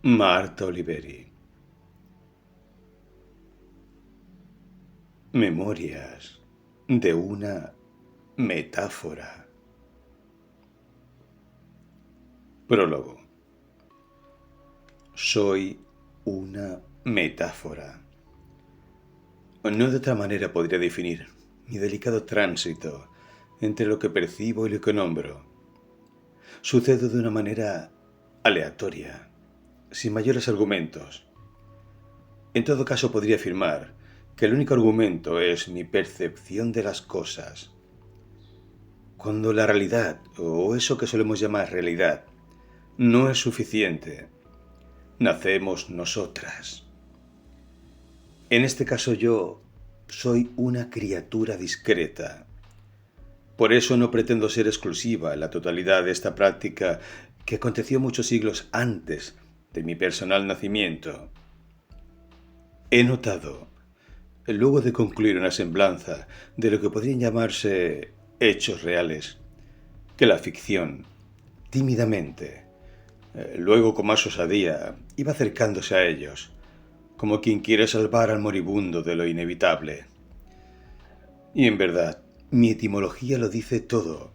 Marta Oliveri. Memorias de una metáfora. Prólogo. Soy una metáfora. No de otra manera podría definir mi delicado tránsito entre lo que percibo y lo que nombro. Sucedo de una manera aleatoria, sin mayores argumentos. En todo caso podría afirmar que el único argumento es mi percepción de las cosas. Cuando la realidad, o eso que solemos llamar realidad, no es suficiente, nacemos nosotras. En este caso yo soy una criatura discreta. Por eso no pretendo ser exclusiva en la totalidad de esta práctica que aconteció muchos siglos antes de mi personal nacimiento. He notado, luego de concluir una semblanza de lo que podrían llamarse hechos reales, que la ficción, tímidamente, luego con más osadía, iba acercándose a ellos, como quien quiere salvar al moribundo de lo inevitable. Y en verdad, mi etimología lo dice todo.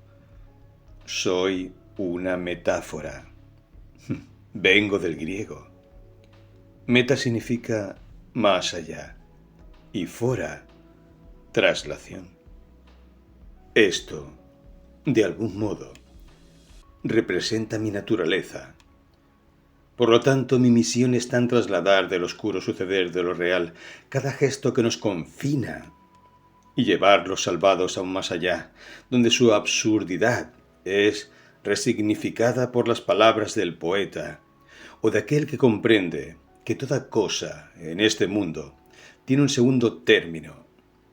Soy una metáfora. Vengo del griego. Meta significa más allá y fora, traslación. Esto, de algún modo, representa mi naturaleza. Por lo tanto, mi misión está en trasladar del oscuro suceder de lo real cada gesto que nos confina y llevarlos salvados aún más allá, donde su absurdidad es resignificada por las palabras del poeta o de aquel que comprende que toda cosa en este mundo tiene un segundo término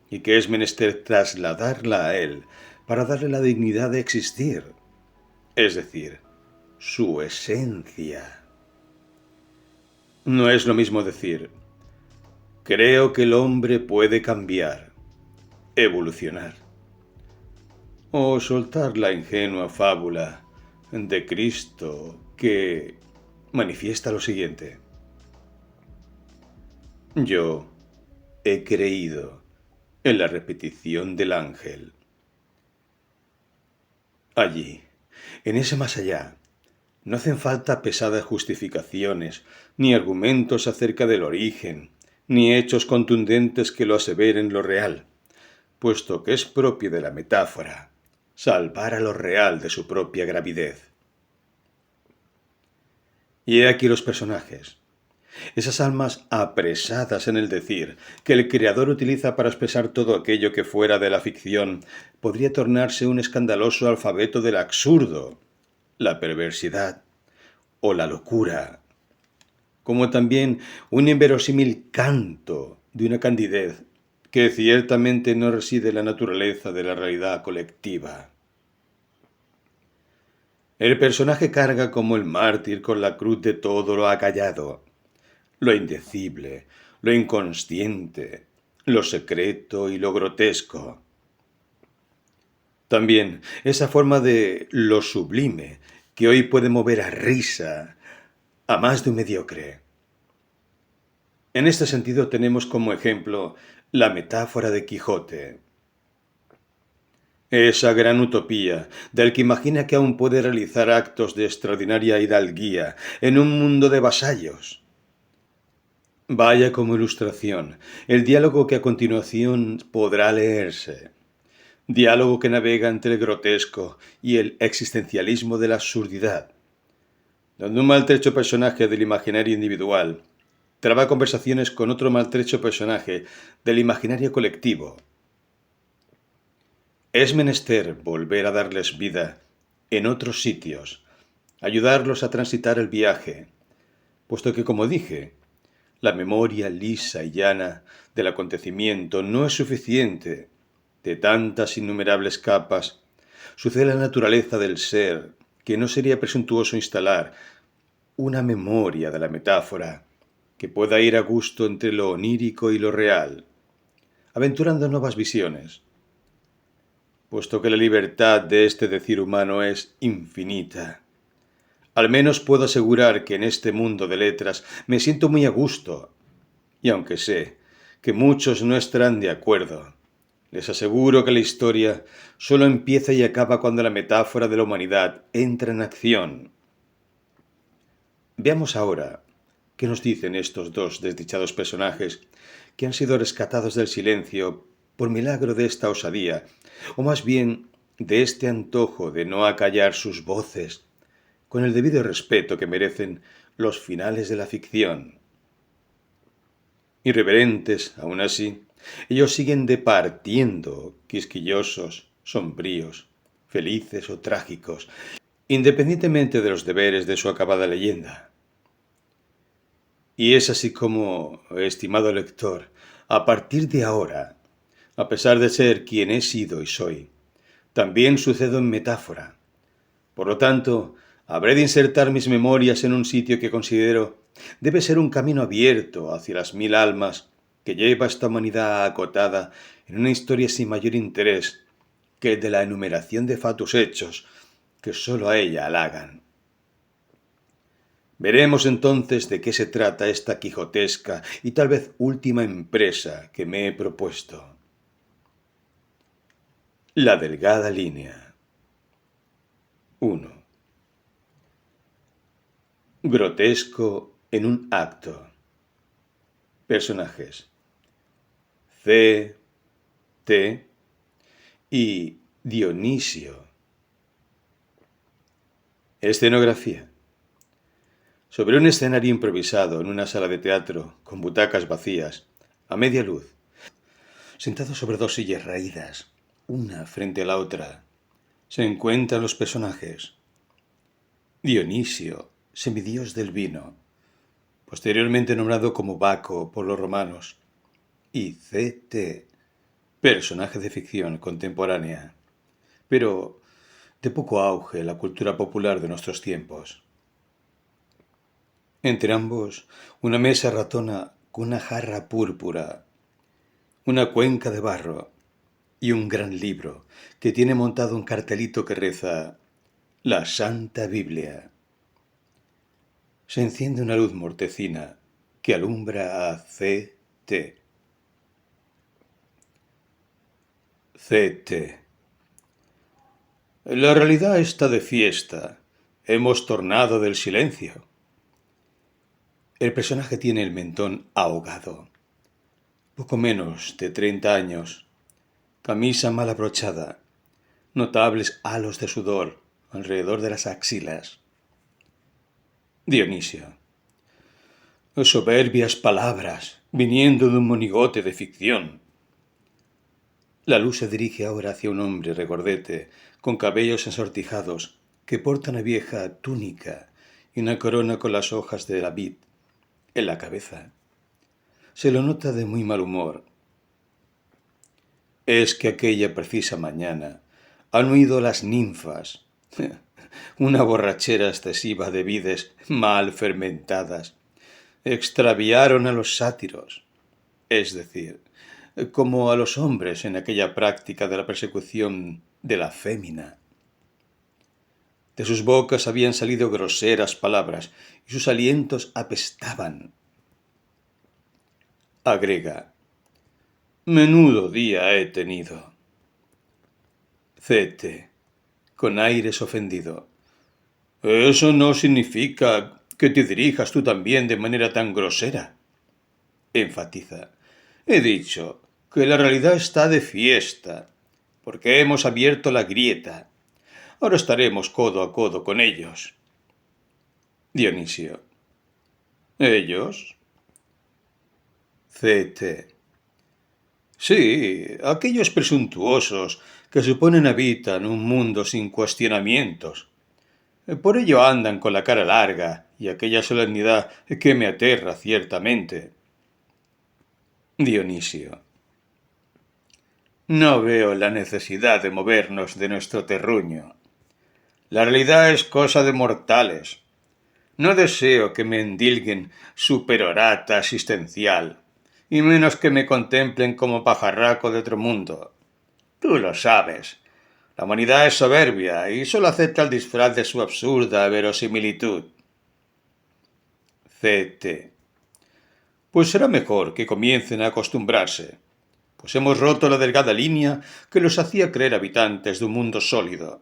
y que es menester trasladarla a él para darle la dignidad de existir, es decir, su esencia. No es lo mismo decir, creo que el hombre puede cambiar, evolucionar, o soltar la ingenua fábula de Cristo que manifiesta lo siguiente. Yo he creído en la repetición del ángel. Allí, en ese más allá, no hacen falta pesadas justificaciones, ni argumentos acerca del origen, ni hechos contundentes que lo aseveren lo real, puesto que es propio de la metáfora salvar a lo real de su propia gravidez. Y he aquí los personajes, esas almas apresadas en el decir que el creador utiliza para expresar todo aquello que fuera de la ficción podría tornarse un escandaloso alfabeto del absurdo, la perversidad o la locura, como también un inverosímil canto de una candidez que ciertamente no reside en la naturaleza de la realidad colectiva. El personaje carga como el mártir con la cruz de todo lo acallado, lo indecible, lo inconsciente, lo secreto y lo grotesco. También esa forma de lo sublime que hoy puede mover a risa a más de un mediocre. En este sentido tenemos como ejemplo la metáfora de Quijote. Esa gran utopía del que imagina que aún puede realizar actos de extraordinaria hidalguía en un mundo de vasallos. Vaya como ilustración el diálogo que a continuación podrá leerse. Diálogo que navega entre el grotesco y el existencialismo de la absurdidad, donde un maltrecho personaje del imaginario individual traba conversaciones con otro maltrecho personaje del imaginario colectivo. Es menester volver a darles vida en otros sitios, ayudarlos a transitar el viaje, puesto que, como dije, la memoria lisa y llana del acontecimiento no es suficiente. De tantas innumerables capas, sucede la naturaleza del ser, que no sería presuntuoso instalar una memoria de la metáfora que pueda ir a gusto entre lo onírico y lo real, aventurando nuevas visiones, puesto que la libertad de este decir humano es infinita. Al menos puedo asegurar que en este mundo de letras me siento muy a gusto, y aunque sé que muchos no estarán de acuerdo, les aseguro que la historia solo empieza y acaba cuando la metáfora de la humanidad entra en acción. Veamos ahora qué nos dicen estos dos desdichados personajes que han sido rescatados del silencio por milagro de esta osadía, o más bien de este antojo de no acallar sus voces, con el debido respeto que merecen los finales de la ficción. Irreverentes, aún así, ellos siguen departiendo, quisquillosos, sombríos, felices o trágicos, independientemente de los deberes de su acabada leyenda. Y es así como, estimado lector, a partir de ahora, a pesar de ser quien he sido y soy, también sucedo en metáfora. Por lo tanto, habré de insertar mis memorias en un sitio que considero debe ser un camino abierto hacia las 1000 almas que lleva esta humanidad acotada en una historia sin mayor interés que el de la enumeración de fatuos hechos que sólo a ella halagan. Veremos entonces de qué se trata esta quijotesca y tal vez última empresa que me he propuesto. La delgada línea. 1. Grotesco en un acto. Personajes: C, T y Dionisio. Escenografía: sobre un escenario improvisado en una sala de teatro con butacas vacías, a media luz, sentados sobre dos sillas raídas, una frente a la otra, se encuentran los personajes. Dionisio, semidios del vino, posteriormente nombrado como Baco por los romanos, y C.T., personaje de ficción contemporánea, pero de poco auge en la cultura popular de nuestros tiempos. Entre ambos, una mesa ratona con una jarra púrpura, una cuenca de barro y un gran libro que tiene montado un cartelito que reza «La Santa Biblia». Se enciende una luz mortecina que alumbra a C.T. C.T. La realidad está de fiesta. Hemos tornado del silencio. El personaje tiene el mentón ahogado. Poco menos de 30 años. Camisa mal abrochada. Notables halos de sudor alrededor de las axilas. Dionisio. Soberbias palabras viniendo de un monigote de ficción. La luz se dirige ahora hacia un hombre regordete, con cabellos ensortijados, que porta una vieja túnica y una corona con las hojas de la vid en la cabeza. Se lo nota de muy mal humor. Es que aquella precisa mañana han huido las ninfas, una borrachera excesiva de vides mal fermentadas. Extraviaron a los sátiros, es decir, como a los hombres en aquella práctica de la persecución de la fémina. De sus bocas habían salido groseras palabras y sus alientos apestaban. Agrega: menudo día he tenido. C.T. con aires ofendido. Eso no significa que te dirijas tú también de manera tan grosera. Enfatiza: he dicho que la realidad está de fiesta, porque hemos abierto la grieta. Ahora estaremos codo a codo con ellos. Dionisio. ¿Ellos? C.T. Sí, aquellos presuntuosos que suponen habitan un mundo sin cuestionamientos. Por ello andan con la cara larga y aquella solemnidad que me aterra ciertamente. Dionisio. No veo la necesidad de movernos de nuestro terruño. La realidad es cosa de mortales. No deseo que me endilguen su perorata asistencial, y menos que me contemplen como pajarraco de otro mundo. Tú lo sabes. La humanidad es soberbia y solo acepta el disfraz de su absurda verosimilitud. CT. Pues será mejor que comiencen a acostumbrarse, pues hemos roto la delgada línea que los hacía creer habitantes de un mundo sólido,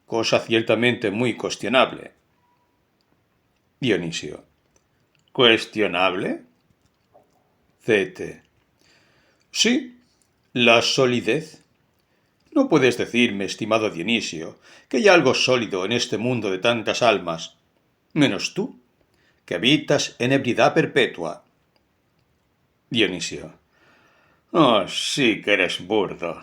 cosa ciertamente muy cuestionable. Dionisio. ¿Cuestionable? CT. Sí, la solidez. No puedes decirme, estimado Dionisio, que hay algo sólido en este mundo de tantas almas, menos tú, que habitas en ebriedad perpetua. Dionisio. Oh, sí que eres burdo.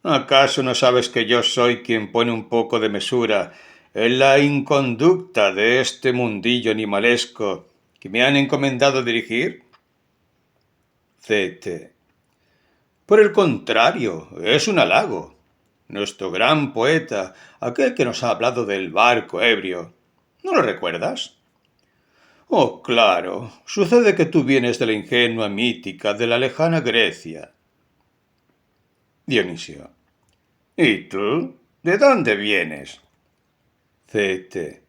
¿Acaso no sabes que yo soy quien pone un poco de mesura en la inconducta de este mundillo animalesco que me han encomendado dirigir? CT. Por el contrario, es un halago. Nuestro gran poeta, aquel que nos ha hablado del barco ebrio, ¿no lo recuerdas? Oh, claro, sucede que tú vienes de la ingenua mítica de la lejana Grecia. Dionisio. ¿Y tú? ¿De dónde vienes? CT.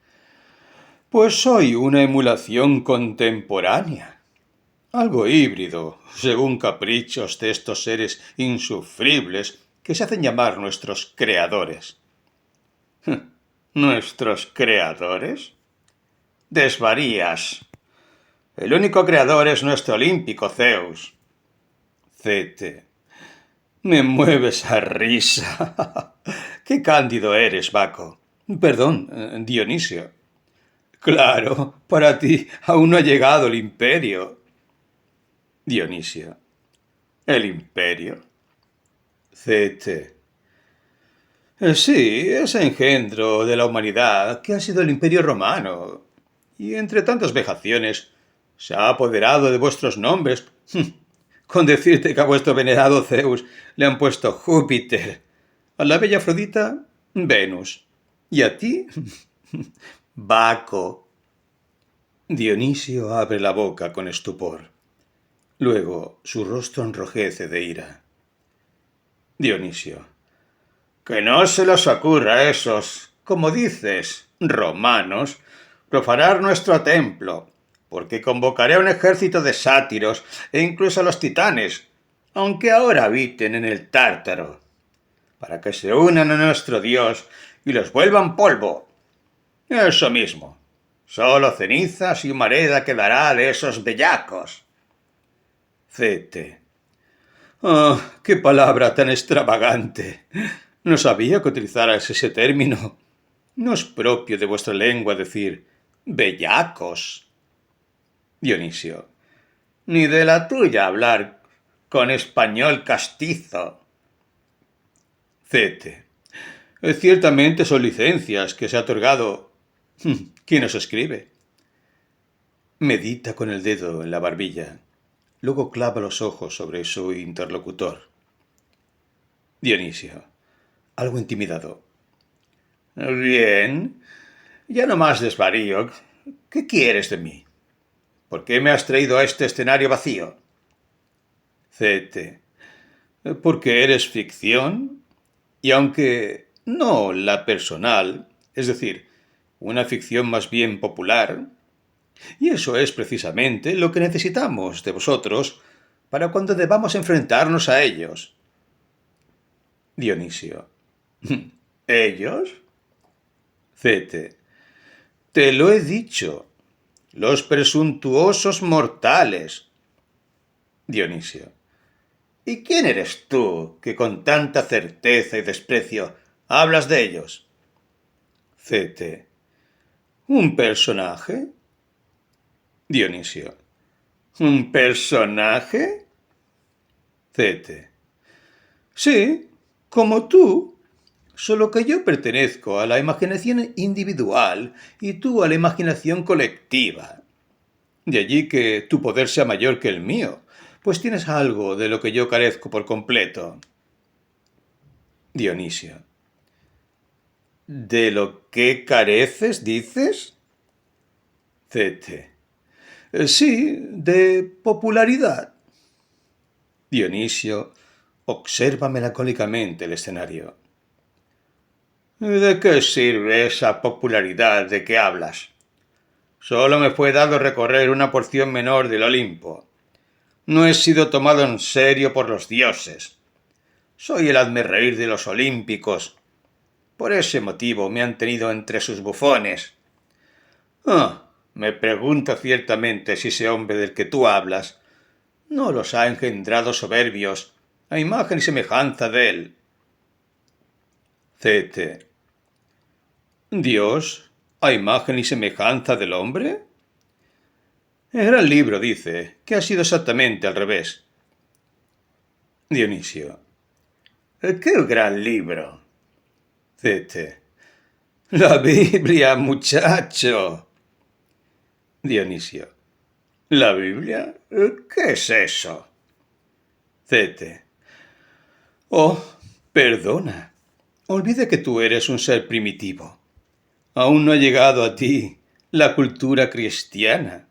Pues soy una emulación contemporánea, algo híbrido, según caprichos de estos seres insufribles que se hacen llamar nuestros creadores. ¿Nuestros creadores? Desvarías. El único creador es nuestro olímpico Zeus. CT. Me mueves a risa. Qué cándido eres, Baco. Perdón, Dionisio. Claro, para ti aún no ha llegado el imperio. Dionisio. ¿El imperio? CT. Sí, ese engendro de la humanidad que ha sido el imperio romano. Y entre tantas vejaciones se ha apoderado de vuestros nombres. Con decirte que a vuestro venerado Zeus le han puesto Júpiter, a la bella Afrodita, Venus, y a ti, Baco. Dionisio abre la boca con estupor. Luego su rostro enrojece de ira. Dionisio. Que no se les ocurra a esos, como dices, romanos, profanar nuestro templo, porque convocaré a un ejército de sátiros e incluso a los titanes, aunque ahora habiten en el Tártaro, para que se unan a nuestro Dios y los vuelvan polvo. Eso mismo. Solo cenizas y humareda quedará de esos bellacos. CT. Oh, qué palabra tan extravagante. No sabía que utilizaras ese término. No es propio de vuestra lengua decir bellacos. Dionisio. Ni de la tuya hablar con español castizo. CT. Ciertamente son licencias que se ha otorgado. ¿Quién os escribe? Medita con el dedo en la barbilla. Luego clava los ojos sobre su interlocutor. Dionisio. Algo intimidado. Bien. Ya no más desvarío. ¿Qué quieres de mí? ¿Por qué me has traído a este escenario vacío? CT. Porque eres ficción, y aunque no la personal, es decir, una ficción más bien popular, y eso es precisamente lo que necesitamos de vosotros para cuando debamos enfrentarnos a ellos. Dionisio. ¿Ellos? CT. Te lo he dicho. Los presuntuosos mortales. Dionisio. ¿Y quién eres tú que con tanta certeza y desprecio hablas de ellos? CT. ¿Un personaje? Dionisio. ¿Un personaje? CT. Sí, como tú, solo que yo pertenezco a la imaginación individual y tú a la imaginación colectiva. De allí que tu poder sea mayor que el mío, pues tienes algo de lo que yo carezco por completo. Dionisio. ¿De lo que careces, dices? CT. Sí, de popularidad. Dionisio observa melancólicamente el escenario. ¿De qué sirve esa popularidad de que hablas? Solo me fue dado recorrer una porción menor del Olimpo. No he sido tomado en serio por los dioses. Soy el hazmerreír de los olímpicos. Por ese motivo me han tenido entre sus bufones. Me pregunto ciertamente si ese hombre del que tú hablas no los ha engendrado soberbios, a imagen y semejanza de él. Cete. ¿Dios a imagen y semejanza del hombre? El gran libro dice que ha sido exactamente al revés. Dionisio. ¿Qué gran libro? Cete. La Biblia, muchacho. Dionisio. ¿La Biblia? ¿Qué es eso? Cete. Oh, perdona. Olvide que tú eres un ser primitivo. Aún no ha llegado a ti la cultura cristiana.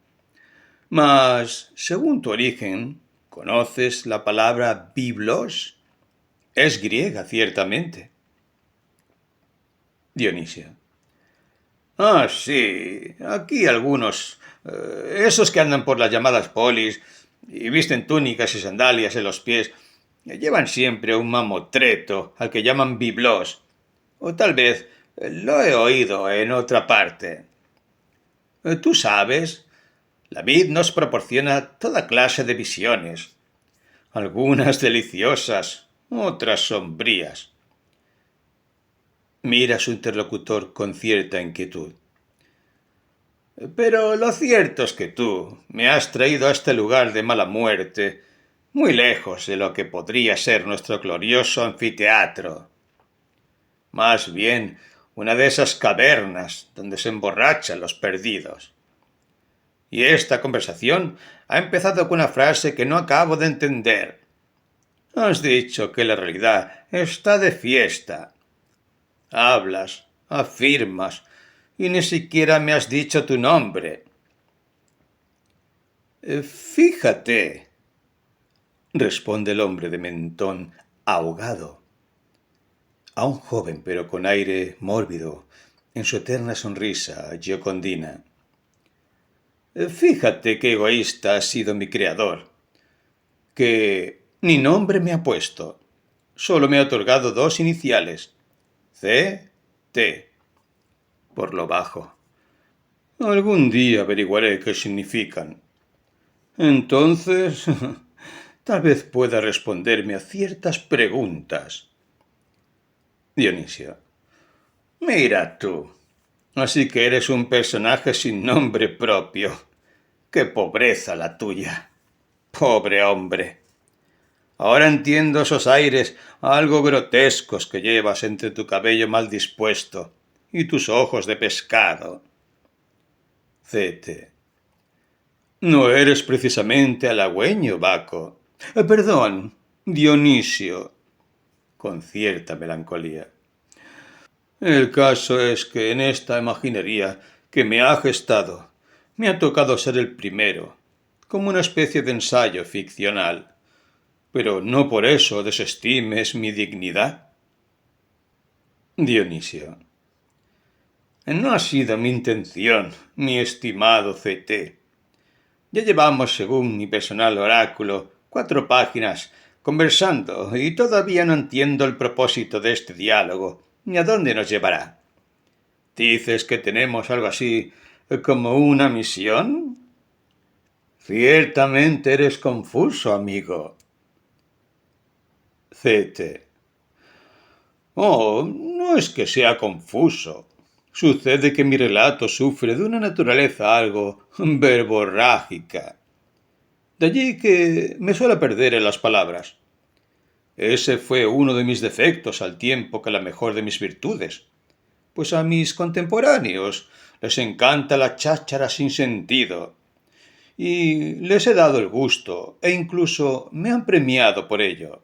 Mas, según tu origen, ¿conoces la palabra biblos? Es griega, ciertamente. Dionisio. Ah, sí. Aquí algunos, esos que andan por las llamadas polis y visten túnicas y sandalias en los pies, llevan siempre un mamotreto al que llaman biblos. O tal vez lo he oído en otra parte. Tú sabes, la vid nos proporciona toda clase de visiones, algunas deliciosas, otras sombrías. Mira a su interlocutor con cierta inquietud. Pero lo cierto es que tú me has traído a este lugar de mala muerte, muy lejos de lo que podría ser nuestro glorioso anfiteatro. Más bien una de esas cavernas donde se emborrachan los perdidos. Y esta conversación ha empezado con una frase que no acabo de entender. Has dicho que la realidad está de fiesta. Hablas, afirmas, y ni siquiera me has dicho tu nombre. Fíjate, responde el hombre de mentón ahogado, a un joven pero con aire mórbido en su eterna sonrisa giocondina. Fíjate qué egoísta ha sido mi creador, que ni nombre me ha puesto, solo me ha otorgado dos iniciales, C, T, por lo bajo. Algún día averiguaré qué significan. Entonces, tal vez pueda responderme a ciertas preguntas. Dionisio. Mira tú. Así que eres un personaje sin nombre propio. ¡Qué pobreza la tuya! Pobre hombre. Ahora entiendo esos aires algo grotescos que llevas entre tu cabello mal dispuesto y tus ojos de pescado. Cete. No eres precisamente halagüeño, Baco. Perdón, Dionisio. Con cierta melancolía. El caso es que en esta imaginería que me ha gestado, me ha tocado ser el primero, como una especie de ensayo ficcional. Pero no por eso desestimes mi dignidad. Dionisio. No ha sido mi intención, mi estimado CT. Ya llevamos, según mi personal oráculo, 4 páginas conversando y todavía no entiendo el propósito de este diálogo ni a dónde nos llevará. ¿Dices que tenemos algo así como una misión? Ciertamente eres confuso, amigo. Cete. Oh, no es que sea confuso. Sucede que mi relato sufre de una naturaleza algo verborrágica. De allí que me suele perder en las palabras. Ese fue uno de mis defectos al tiempo que la mejor de mis virtudes, pues a mis contemporáneos les encanta la cháchara sin sentido, y les he dado el gusto e incluso me han premiado por ello.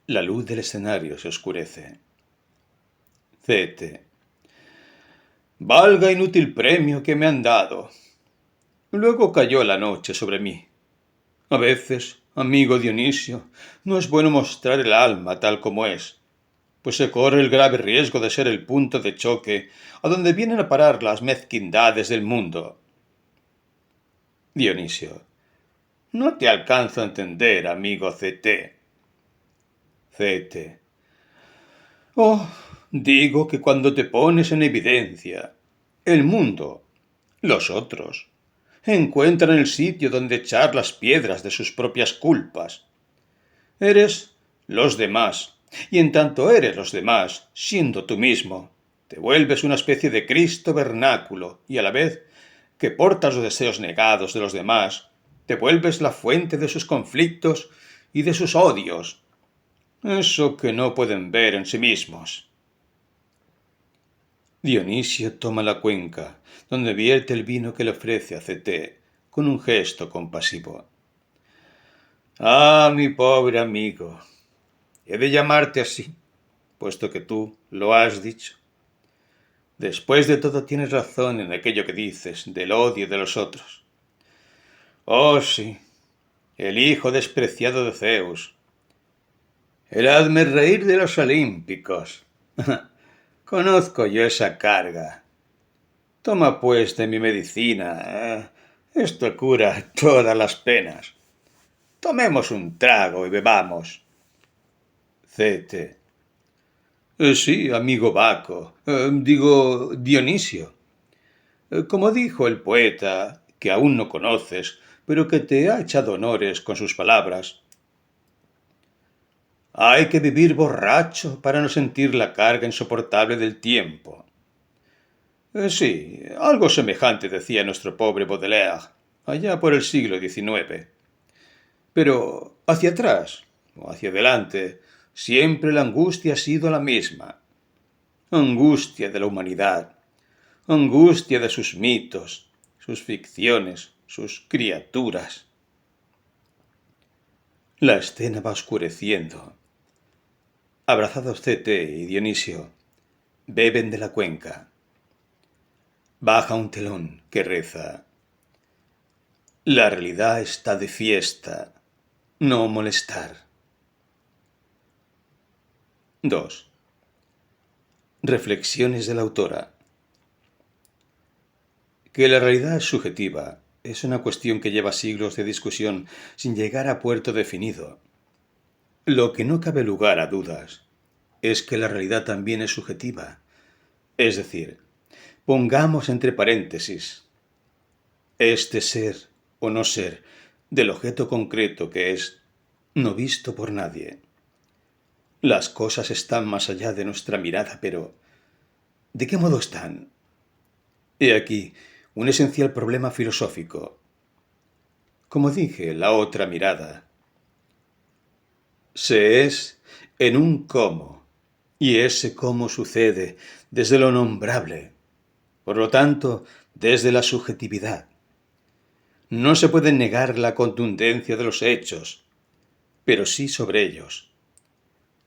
La luz del escenario se oscurece. Cete. Valga inútil premio que me han dado. Luego cayó la noche sobre mí. A veces, amigo Dionisio, no es bueno mostrar el alma tal como es. pues se corre el grave riesgo de ser el punto de choque a donde vienen a parar las mezquindades del mundo. Dionisio. No te alcanzo a entender, amigo CT. CT. Oh, digo que cuando te pones en evidencia, el mundo, los otros, encuentran el sitio donde echar las piedras de sus propias culpas. Eres los demás, y en tanto eres los demás, siendo tú mismo, te vuelves una especie de Cristo vernáculo, y a la vez que portas los deseos negados de los demás, te vuelves la fuente de sus conflictos y de sus odios, eso que no pueden ver en sí mismos. Dionisio toma la cuenca, donde vierte el vino que le ofrece a CT, con un gesto compasivo. Ah, mi pobre amigo, he de llamarte así, puesto que tú lo has dicho. Después de todo tienes razón en aquello que dices del odio de los otros. Oh, sí, el hijo despreciado de Zeus. El hazmerreír de los olímpicos. Conozco yo esa carga. Toma pues de mi medicina. Esto cura todas las penas. Tomemos un trago y bebamos. CT. Sí, amigo Baco. Digo, Dionisio. Como dijo el poeta, que aún no conoces, pero que te ha echado honores con sus palabras. Hay que vivir borracho para no sentir la carga insoportable del tiempo. Sí, algo semejante decía nuestro pobre Baudelaire, allá por el siglo XIX. Pero hacia atrás o hacia adelante, siempre la angustia ha sido la misma. Angustia de la humanidad, angustia de sus mitos, sus ficciones, sus criaturas. La escena va oscureciendo. Abrazados CT y Dionisio, beben de la cuenca. Baja un telón que reza: la realidad está de fiesta, no molestar. 2. Reflexiones de la autora. Que la realidad es subjetiva es una cuestión que lleva siglos de discusión sin llegar a puerto definido. Lo que no cabe lugar a dudas es que la realidad también es subjetiva. Es decir, pongamos entre paréntesis, este ser o no ser del objeto concreto que es no visto por nadie. Las cosas están más allá de nuestra mirada, pero ¿de qué modo están? He aquí un esencial problema filosófico. Como dije, la otra mirada se es en un cómo, y ese cómo sucede desde lo nombrable, por lo tanto, desde la subjetividad. No se puede negar la contundencia de los hechos, pero sí sobre ellos.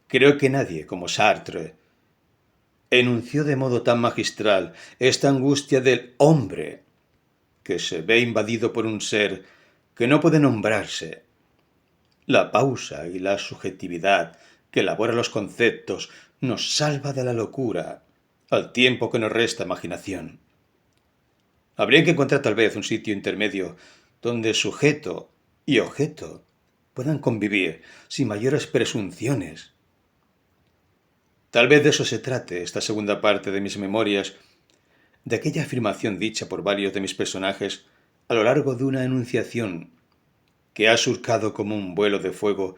Creo que nadie, como Sartre, enunció de modo tan magistral esta angustia del hombre, que se ve invadido por un ser que no puede nombrarse. La pausa y la subjetividad que elabora los conceptos nos salva de la locura, al tiempo que nos resta imaginación. Habría que encontrar tal vez un sitio intermedio donde sujeto y objeto puedan convivir sin mayores presunciones. Tal vez de eso se trate esta segunda parte de mis memorias, de aquella afirmación dicha por varios de mis personajes a lo largo de una enunciación que ha surcado como un vuelo de fuego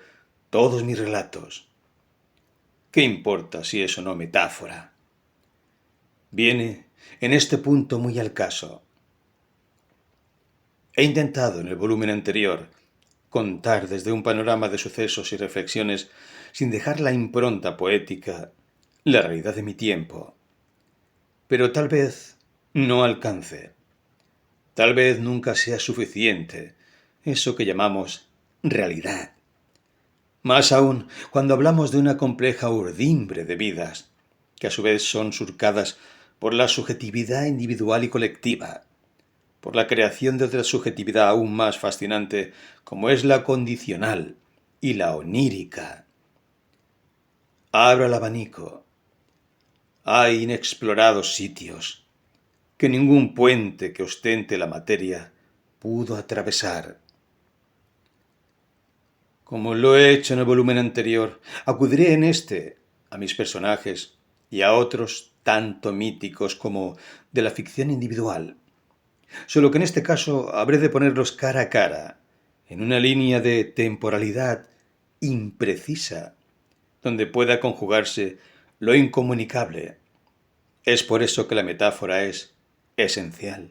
todos mis relatos. ¿Qué importa si es o no metáfora? Viene en este punto muy al caso. He intentado en el volumen anterior contar desde un panorama de sucesos y reflexiones sin dejar la impronta poética, la realidad de mi tiempo. Pero tal vez no alcance. Tal vez nunca sea suficiente eso que llamamos realidad. Más aún cuando hablamos de una compleja urdimbre de vidas, que a su vez son surcadas por la subjetividad individual y colectiva, por la creación de otra subjetividad aún más fascinante como es la condicional y la onírica. Abra el abanico. Hay inexplorados sitios que ningún puente que ostente la materia pudo atravesar. Como lo he hecho en el volumen anterior, acudiré en este a mis personajes y a otros tanto míticos como de la ficción individual. Solo que en este caso habré de ponerlos cara a cara, en una línea de temporalidad imprecisa, donde pueda conjugarse lo incomunicable. Es por eso que la metáfora es esencial.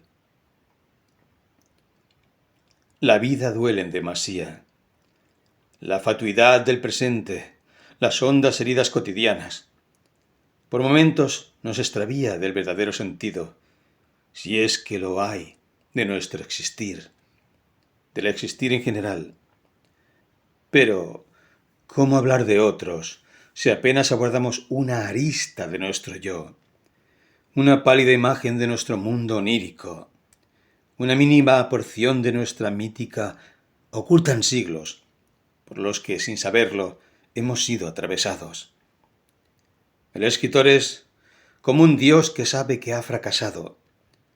La vida duele en demasía. La fatuidad del presente, las hondas heridas cotidianas. Por momentos nos extravía del verdadero sentido, si es que lo hay, de nuestro existir, del existir en general. Pero, ¿cómo hablar de otros si apenas abordamos una arista de nuestro yo? Una pálida imagen de nuestro mundo onírico, una mínima porción de nuestra mítica oculta en siglos, por los que, sin saberlo, hemos sido atravesados. El escritor es como un dios que sabe que ha fracasado,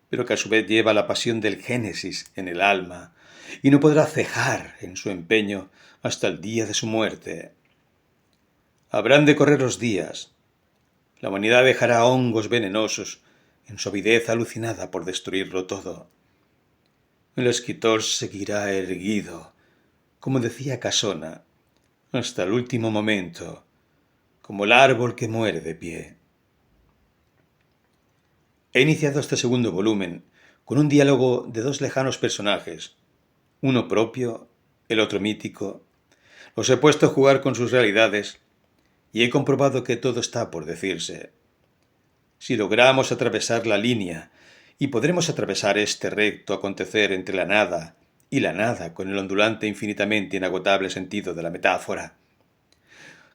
pero que a su vez lleva la pasión del Génesis en el alma y no podrá cejar en su empeño hasta el día de su muerte. Habrán de correr los días. La humanidad dejará hongos venenosos en su avidez alucinada por destruirlo todo. El escritor seguirá erguido, como decía Casona, hasta el último momento, como el árbol que muere de pie. He iniciado este segundo volumen con un diálogo de dos lejanos personajes, uno propio, el otro mítico. Los he puesto a jugar con sus realidades y he comprobado que todo está por decirse. Si logramos atravesar la línea, y podremos atravesar este recto acontecer entre la nada y la nada con el ondulante infinitamente inagotable sentido de la metáfora.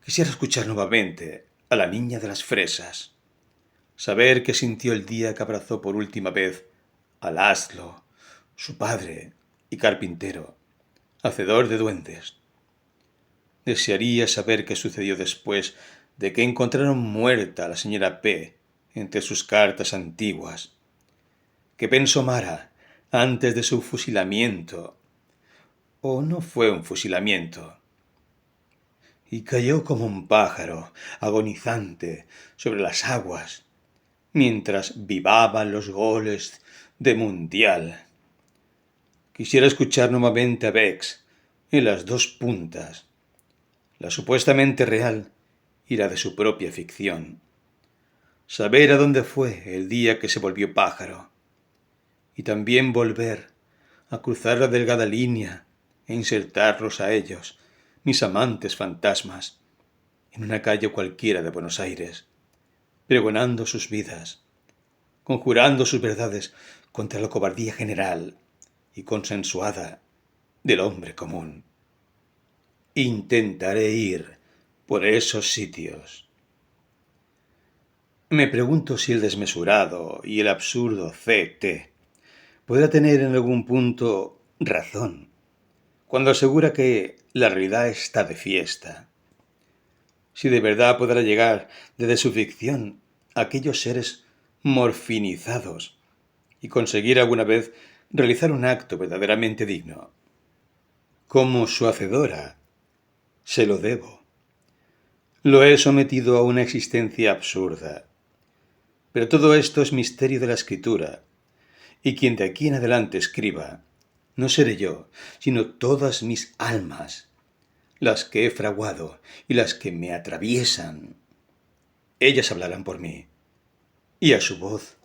Quisiera escuchar nuevamente a la niña de las fresas, saber qué sintió el día que abrazó por última vez a Laszlo, su padre y carpintero, hacedor de duendes. Desearía saber qué sucedió después de que encontraron muerta a la señora P entre sus cartas antiguas. ¿Qué pensó Mara antes de su fusilamiento? ¿O no fue un fusilamiento? Y cayó como un pájaro agonizante sobre las aguas, mientras vivaban los goles de Mundial. Quisiera escuchar nuevamente a Bex en las dos puntas, la supuestamente real y la de su propia ficción. Saber a dónde fue el día que se volvió pájaro. Y también volver a cruzar la delgada línea e insertarlos a ellos, mis amantes fantasmas, en una calle cualquiera de Buenos Aires, pregonando sus vidas, conjurando sus verdades contra la cobardía general y consensuada del hombre común. Intentaré ir por esos sitios. Me pregunto si el desmesurado y el absurdo C.T. podrá tener en algún punto razón cuando asegura que la realidad está de fiesta. Si de verdad podrá llegar desde su ficción a aquellos seres morfinizados y conseguir alguna vez realizar un acto verdaderamente digno. Como su hacedora, se lo debo. Lo he sometido a una existencia absurda. Pero todo esto es misterio de la escritura, y quien de aquí en adelante escriba, no seré yo, sino todas mis almas, las que he fraguado y las que me atraviesan. Ellas hablarán por mí, y a su voz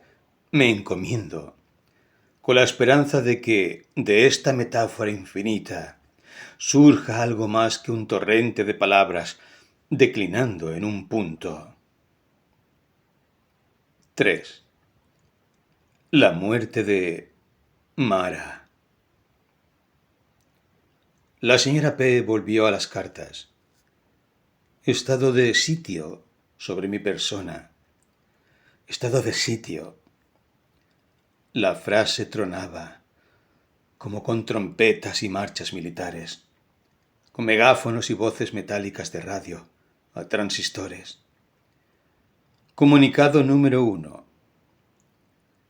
me encomiendo, con la esperanza de que de esta metáfora infinita surja algo más que un torrente de palabras declinando en un punto. 3. La muerte de Mara. La señora P. volvió a las cartas. Estado de sitio sobre mi persona. Estado de sitio. La frase tronaba, como con trompetas y marchas militares, con megáfonos y voces metálicas de radio, a transistores. Comunicado número 1.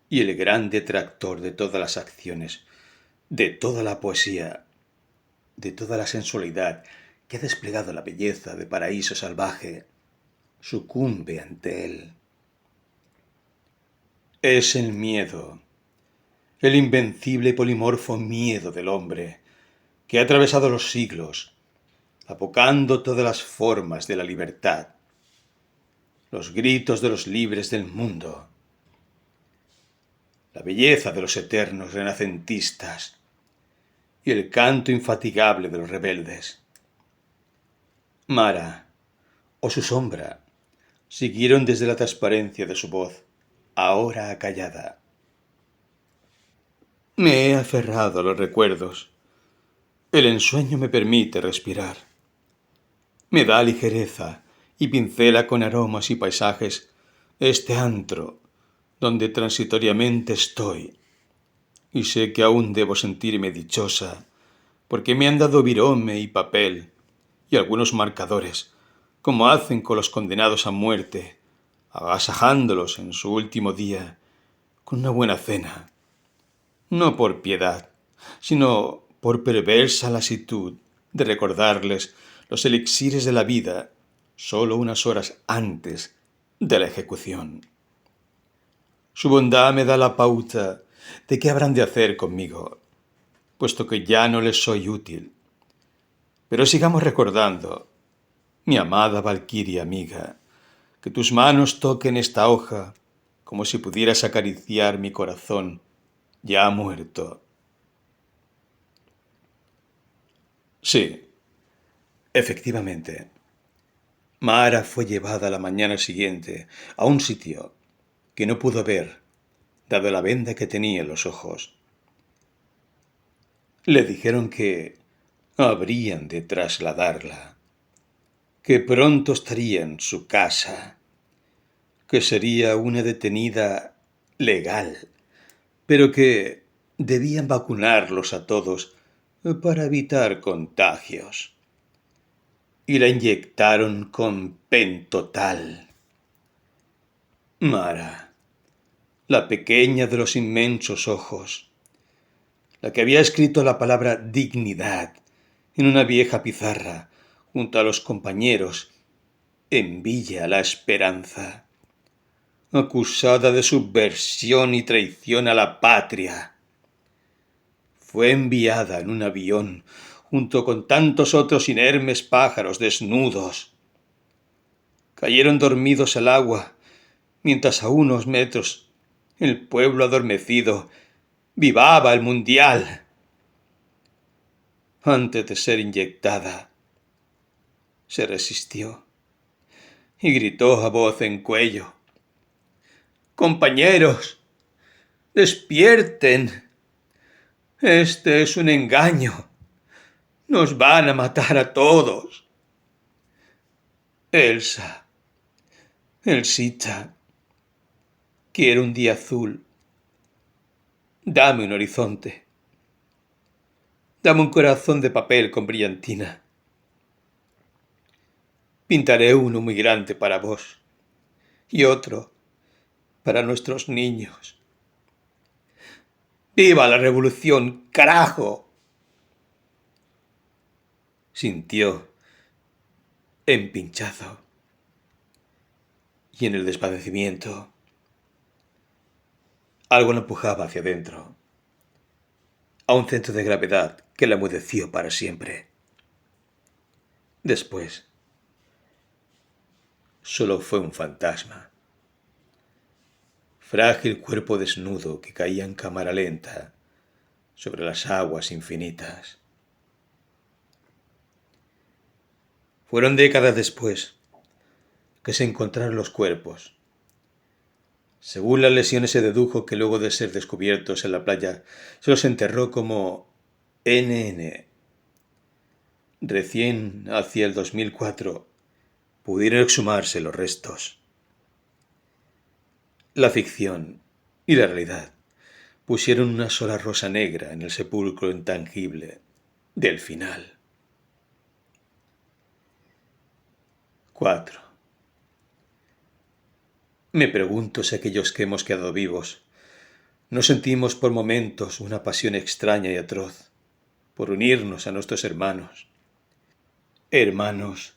Y el gran detractor de todas las acciones, de toda la poesía, de toda la sensualidad que ha desplegado la belleza de Paraíso Salvaje, sucumbe ante él. Es el miedo, el invencible y polimorfo miedo del hombre, que ha atravesado los siglos, apocando todas las formas de la libertad, los gritos de los libres del mundo, la belleza de los eternos renacentistas y el canto infatigable de los rebeldes. Mara, o su sombra, siguieron desde la transparencia de su voz, ahora acallada. Me he aferrado a los recuerdos. El ensueño me permite respirar. Me da ligereza y pincela con aromas y paisajes este antro donde transitoriamente estoy. Y sé que aún debo sentirme dichosa, porque me han dado virome y papel y algunos marcadores, como hacen con los condenados a muerte, agasajándolos en su último día con una buena cena, no por piedad, sino por perversa lasitud de recordarles los elixires de la vida solo unas horas antes de la ejecución. Su bondad me da la pauta de qué habrán de hacer conmigo, puesto que ya no les soy útil. Pero sigamos recordando, mi amada Valquiria amiga, que tus manos toquen esta hoja como si pudieras acariciar mi corazón ya muerto. Sí, efectivamente. Mara fue llevada la mañana siguiente a un sitio que no pudo ver, dado la venda que tenía en los ojos. Le dijeron que habrían de trasladarla, que pronto estaría en su casa, que sería una detenida legal, pero que debían vacunarlos a todos para evitar contagios. Y la inyectaron con pentotal. Mara, la pequeña de los inmensos ojos, la que había escrito la palabra dignidad en una vieja pizarra junto a los compañeros en Villa La Esperanza, acusada de subversión y traición a la patria, fue enviada en un avión junto con tantos otros inermes pájaros desnudos. Cayeron dormidos al agua, mientras a unos metros el pueblo adormecido vivaba el mundial. Antes de ser inyectada, se resistió y gritó a voz en cuello: «Compañeros, despierten. Este es un engaño. Nos van a matar a todos». Elsa, Elsita, quiero un día azul. Dame un horizonte. Dame un corazón de papel con brillantina. Pintaré uno muy grande para vos y otro para nuestros niños. ¡Viva la revolución, carajo!, sintió en pinchazo, y en el desvanecimiento algo la empujaba hacia adentro, a un centro de gravedad que la enmudeció para siempre. Después, solo fue un fantasma, frágil cuerpo desnudo que caía en cámara lenta sobre las aguas infinitas. Fueron décadas después que se encontraron los cuerpos. Según las lesiones se dedujo que luego de ser descubiertos en la playa se los enterró como NN. Recién hacia el 2004 pudieron exhumarse los restos. La ficción y la realidad pusieron una sola rosa negra en el sepulcro intangible del final. 4. Me pregunto si aquellos que hemos quedado vivos no sentimos por momentos una pasión extraña y atroz por unirnos a nuestros hermanos. Hermanos,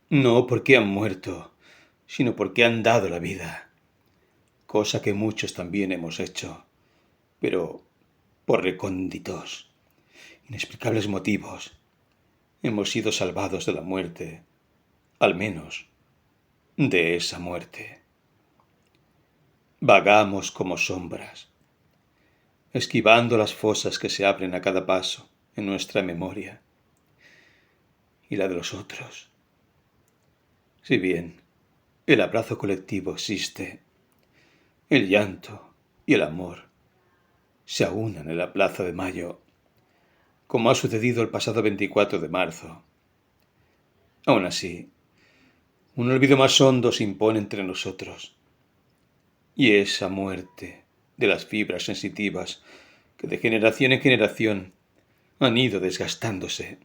no porque han muerto, sino porque han dado la vida, cosa que muchos también hemos hecho, pero por recónditos, inexplicables motivos, hemos sido salvados de la muerte, al menos de esa muerte. Vagamos como sombras, esquivando las fosas que se abren a cada paso en nuestra memoria y la de los otros. Si bien el abrazo colectivo existe, el llanto y el amor se aunan en la Plaza de Mayo, como ha sucedido el pasado 24 de marzo. Aún así, un olvido más hondo se impone entre nosotros, y esa muerte de las fibras sensitivas que de generación en generación han ido desgastándose.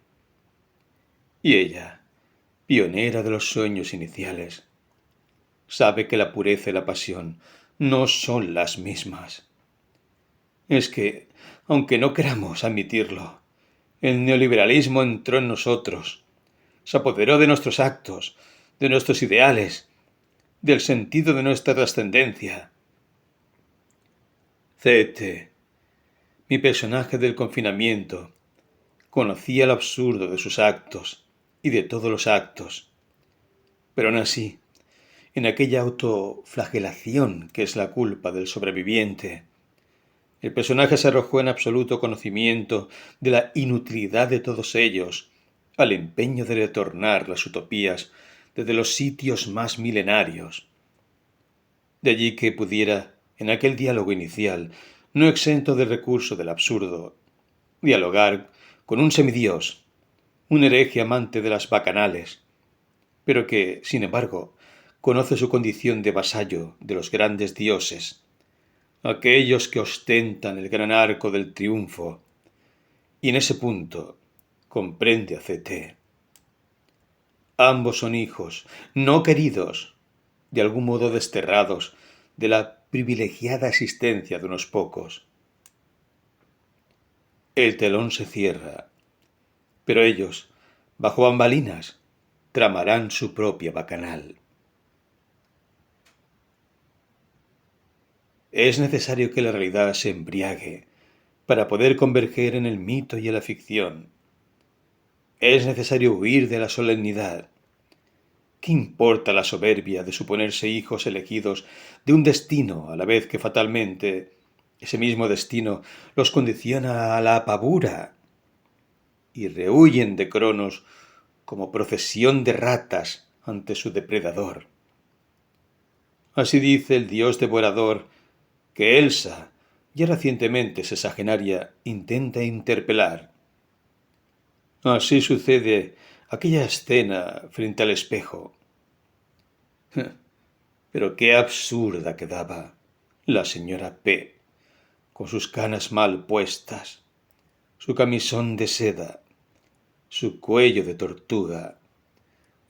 Y ella, pionera de los sueños iniciales, sabe que la pureza y la pasión no son las mismas. Es que, aunque no queramos admitirlo, el neoliberalismo entró en nosotros, se apoderó de nuestros actos, de nuestros ideales, del sentido de nuestra trascendencia. C.T., mi personaje del confinamiento, conocía el absurdo de sus actos y de todos los actos, pero aún así, en aquella autoflagelación que es la culpa del sobreviviente, el personaje se arrojó en absoluto conocimiento de la inutilidad de todos ellos, al empeño de retornar las utopías desde los sitios más milenarios. De allí que pudiera, en aquel diálogo inicial, no exento del recurso del absurdo, dialogar con un semidios, un hereje amante de las bacanales, pero que, sin embargo, conoce su condición de vasallo de los grandes dioses, aquellos que ostentan el gran arco del triunfo, y en ese punto comprende a C.T. Ambos son hijos, no queridos, de algún modo desterrados de la privilegiada existencia de unos pocos. El telón se cierra, pero ellos, bajo bambalinas, tramarán su propia bacanal. Es necesario que la realidad se embriague para poder converger en el mito y en la ficción. Es necesario huir de la solemnidad. ¿Qué importa la soberbia de suponerse hijos elegidos de un destino a la vez que fatalmente ese mismo destino los condiciona a la pavura? Y rehuyen de Cronos como procesión de ratas ante su depredador. Así dice el dios devorador que Elsa, ya recientemente sexagenaria, intenta interpelar. Así sucede aquella escena frente al espejo. Pero qué absurda quedaba la señora P, con sus canas mal puestas, su camisón de seda, su cuello de tortuga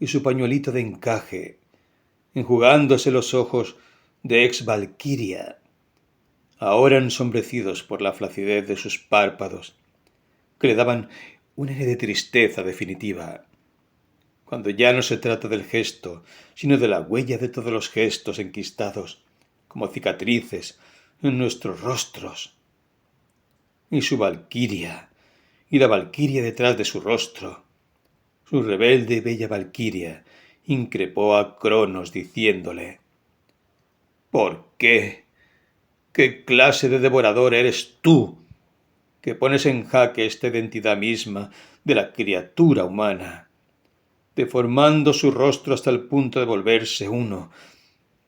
y su pañuelito de encaje, enjugándose los ojos de ex valquiria, ahora ensombrecidos por la flacidez de sus párpados, que le daban un aire de tristeza definitiva, cuando ya no se trata del gesto, sino de la huella de todos los gestos enquistados, como cicatrices, en nuestros rostros. Y su valquiria, y la valquiria detrás de su rostro, su rebelde y bella valquiria, increpó a Cronos diciéndole: ¿por qué? ¿Qué clase de devorador eres tú, que pones en jaque esta identidad misma de la criatura humana, deformando su rostro hasta el punto de volverse uno,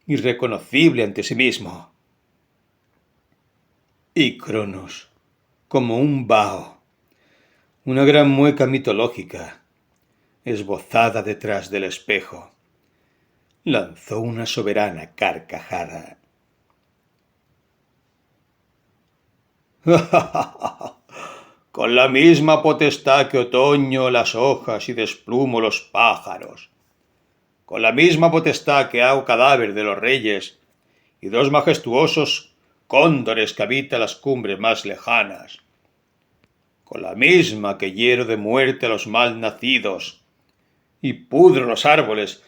irreconocible ante sí mismo? Y Cronos, como un vaho, una gran mueca mitológica, esbozada detrás del espejo, lanzó una soberana carcajada. Con la misma potestad que otoño las hojas y desplumo los pájaros, con la misma potestad que ha cadáver de los reyes y dos majestuosos cóndores que habitan las cumbres más lejanas, con la misma que hiero de muerte a los mal nacidos y pudro los árboles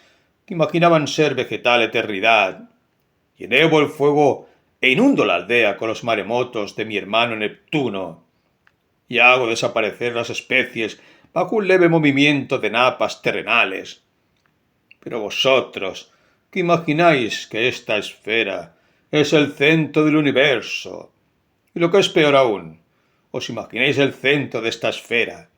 que imaginaban ser vegetal eternidad, y elevo el fuego e inundo la aldea con los maremotos de mi hermano Neptuno, y hago desaparecer las especies bajo un leve movimiento de napas terrenales. Pero vosotros, que imagináis que esta esfera es el centro del universo, y lo que es peor aún, os imagináis el centro de esta esfera,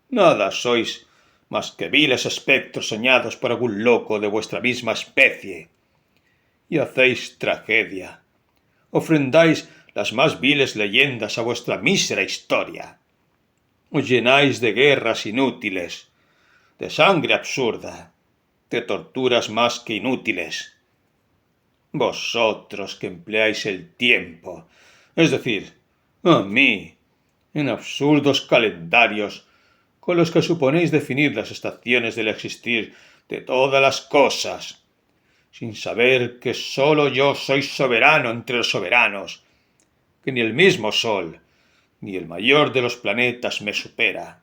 nada sois más que viles espectros soñados por algún loco de vuestra misma especie, y hacéis tragedia, ofrendáis las más viles leyendas a vuestra mísera historia, os llenáis de guerras inútiles, de sangre absurda, de torturas más que inútiles. Vosotros que empleáis el tiempo, es decir, a mí, en absurdos calendarios con los que suponéis definir las estaciones del existir de todas las cosas, sin saber que sólo yo soy soberano entre los soberanos, que ni el mismo Sol, ni el mayor de los planetas me supera.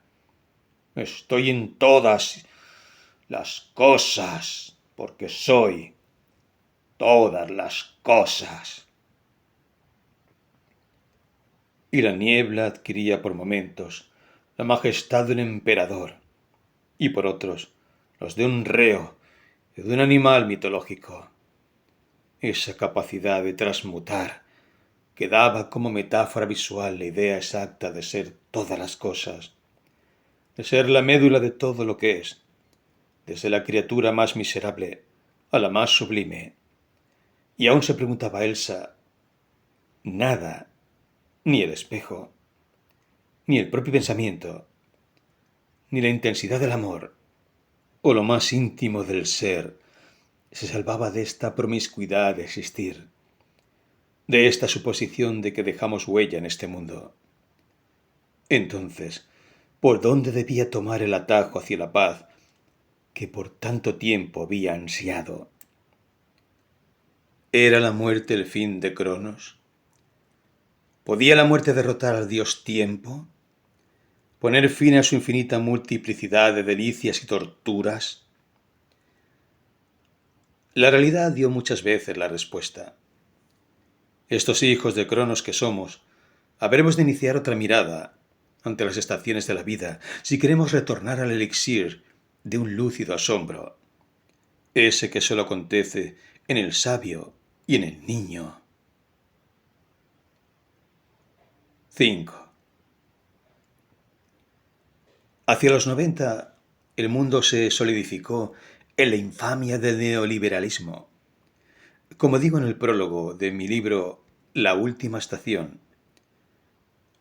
Estoy en todas las cosas, porque soy todas las cosas. Y la niebla adquiría por momentos la majestad de un emperador, y por otros los de un reo y de un animal mitológico. Esa capacidad de transmutar que daba como metáfora visual la idea exacta de ser todas las cosas, de ser la médula de todo lo que es, desde la criatura más miserable a la más sublime. Y aún se preguntaba Elsa, nada, ni el espejo, ni el propio pensamiento, ni la intensidad del amor, o lo más íntimo del ser, se salvaba de esta promiscuidad de existir, de esta suposición de que dejamos huella en este mundo. Entonces, ¿por dónde debía tomar el atajo hacia la paz que por tanto tiempo había ansiado? ¿Era la muerte el fin de Cronos? ¿Podía la muerte derrotar al dios tiempo? ¿Poner fin a su infinita multiplicidad de delicias y torturas? La realidad dio muchas veces la respuesta. Estos hijos de Cronos que somos, habremos de iniciar otra mirada ante las estaciones de la vida si queremos retornar al elixir de un lúcido asombro, ese que sólo acontece en el sabio y en el niño. 5. Hacia los 90, el mundo se solidificó en la infamia del neoliberalismo. Como digo en el prólogo de mi libro La última estación,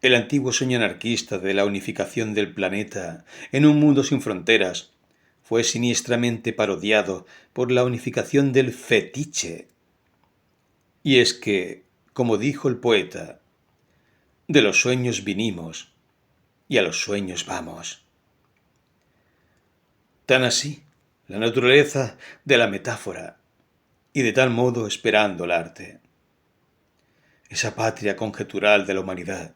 el antiguo sueño anarquista de la unificación del planeta en un mundo sin fronteras fue siniestramente parodiado por la unificación del fetiche. Y es que, como dijo el poeta, de los sueños vinimos y a los sueños vamos. Tan así, la naturaleza de la metáfora, y de tal modo esperando el arte. Esa patria conjetural de la humanidad,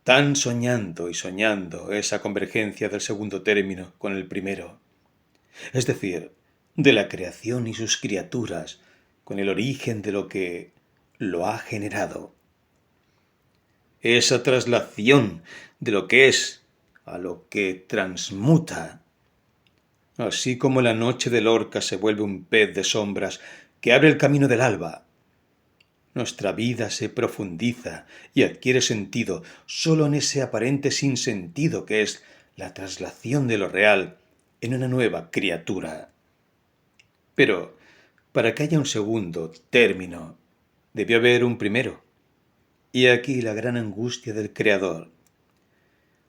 tan soñando y soñando esa convergencia del segundo término con el primero, es decir, de la creación y sus criaturas con el origen de lo que lo ha generado. Esa traslación de lo que es a lo que transmuta, así como la noche de Lorca se vuelve un pez de sombras que abre el camino del alba. Nuestra vida se profundiza y adquiere sentido sólo en ese aparente sinsentido que es la traslación de lo real en una nueva criatura. Pero, para que haya un segundo término, debió haber un primero. Y aquí la gran angustia del Creador.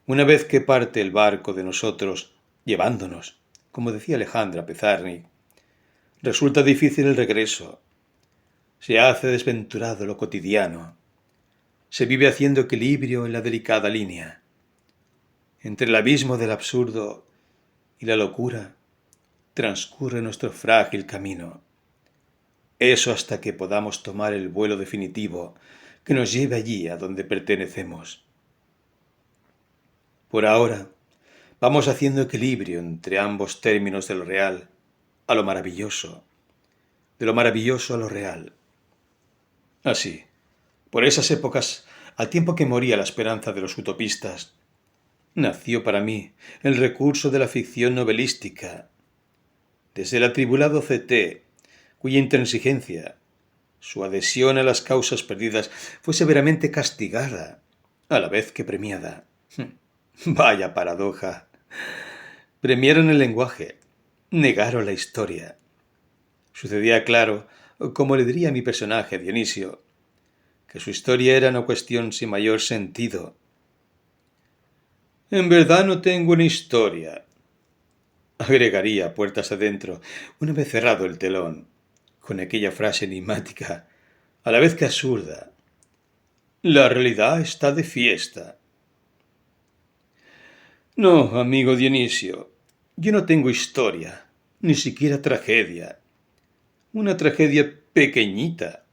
Una vez que parte el barco de nosotros, llevándonos, como decía Alejandra Pizarnik, resulta difícil el regreso. Se hace desventurado lo cotidiano. Se vive haciendo equilibrio en la delicada línea entre el abismo del absurdo y la locura, transcurre nuestro frágil camino. Eso hasta que podamos tomar el vuelo definitivo que nos lleve allí a donde pertenecemos. Por ahora, vamos haciendo equilibrio entre ambos términos de lo real a lo maravilloso, de lo maravilloso a lo real. Así, por esas épocas, al tiempo que moría la esperanza de los utopistas, nació para mí el recurso de la ficción novelística. Desde el atribulado C.T., cuya intransigencia, su adhesión a las causas perdidas, fue severamente castigada, a la vez que premiada. Vaya paradoja. Premiaron el lenguaje, negaron la historia. Sucedía claro, como le diría a mi personaje Dionisio, que su historia era una cuestión sin mayor sentido. En verdad no tengo una historia, agregaría puertas adentro, una vez cerrado el telón, con aquella frase enigmática, a la vez que absurda. La realidad está de fiesta. No, amigo Dionisio, yo no tengo historia, ni siquiera tragedia. Una tragedia pequeñita.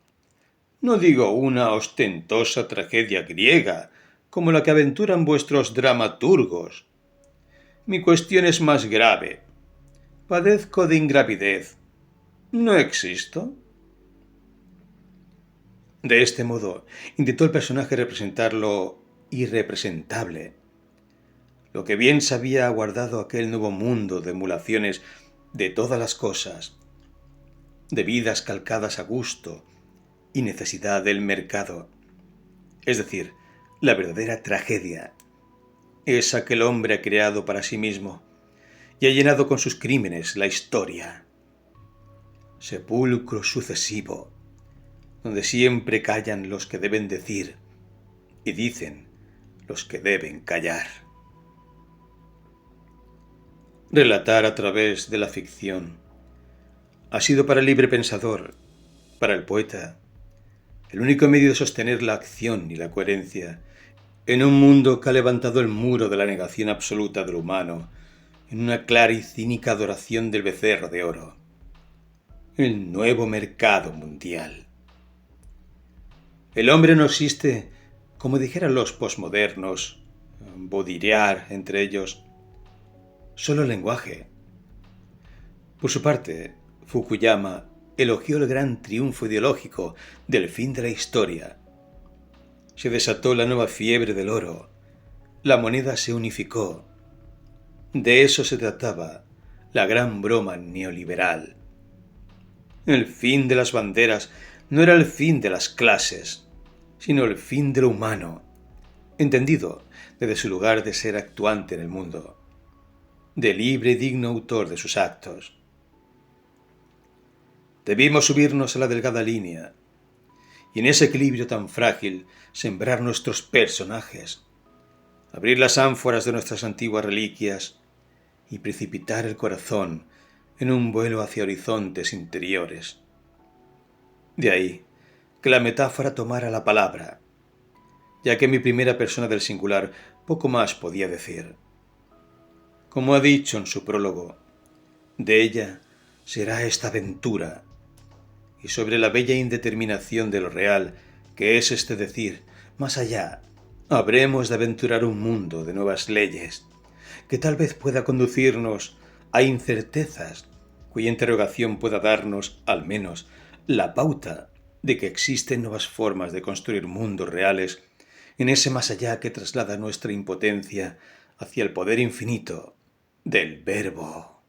No digo una ostentosa tragedia griega, como la que aventuran vuestros dramaturgos. Mi cuestión es más grave. Padezco de ingravidez. ¿No existo? De este modo, intentó el personaje representar lo irrepresentable, lo que bien sabía guardado aquel nuevo mundo de emulaciones de todas las cosas, de vidas calcadas a gusto y necesidad del mercado. Es decir, la verdadera tragedia, esa que el hombre ha creado para sí mismo y ha llenado con sus crímenes la historia. Sepulcro sucesivo, donde siempre callan los que deben decir y dicen los que deben callar. Relatar a través de la ficción ha sido para el libre pensador, para el poeta, el único medio de sostener la acción y la coherencia en un mundo que ha levantado el muro de la negación absoluta de lo humano en una clara y cínica adoración del becerro de oro, el nuevo mercado mundial. El hombre no existe, como dijeran los posmodernos, Baudrillard entre ellos, solo el lenguaje. Por su parte, Fukuyama elogió el gran triunfo ideológico del fin de la historia. Se desató la nueva fiebre del oro, la moneda se unificó. De eso se trataba la gran broma neoliberal. El fin de las banderas no era el fin de las clases, sino el fin de lo humano, entendido desde su lugar de ser actuante en el mundo, de libre y digno autor de sus actos. Debimos subirnos a la delgada línea y en ese equilibrio tan frágil sembrar nuestros personajes, abrir las ánforas de nuestras antiguas reliquias y precipitar el corazón en un vuelo hacia horizontes interiores. De ahí que la metáfora tomara la palabra, ya que mi primera persona del singular poco más podía decir. Como ha dicho en su prólogo, de ella será esta aventura, y sobre la bella indeterminación de lo real, que es este decir, más allá, habremos de aventurar un mundo de nuevas leyes, que tal vez pueda conducirnos a incertezas, cuya interrogación pueda darnos, al menos, la pauta de que existen nuevas formas de construir mundos reales en ese más allá que traslada nuestra impotencia hacia el poder infinito del Verbo.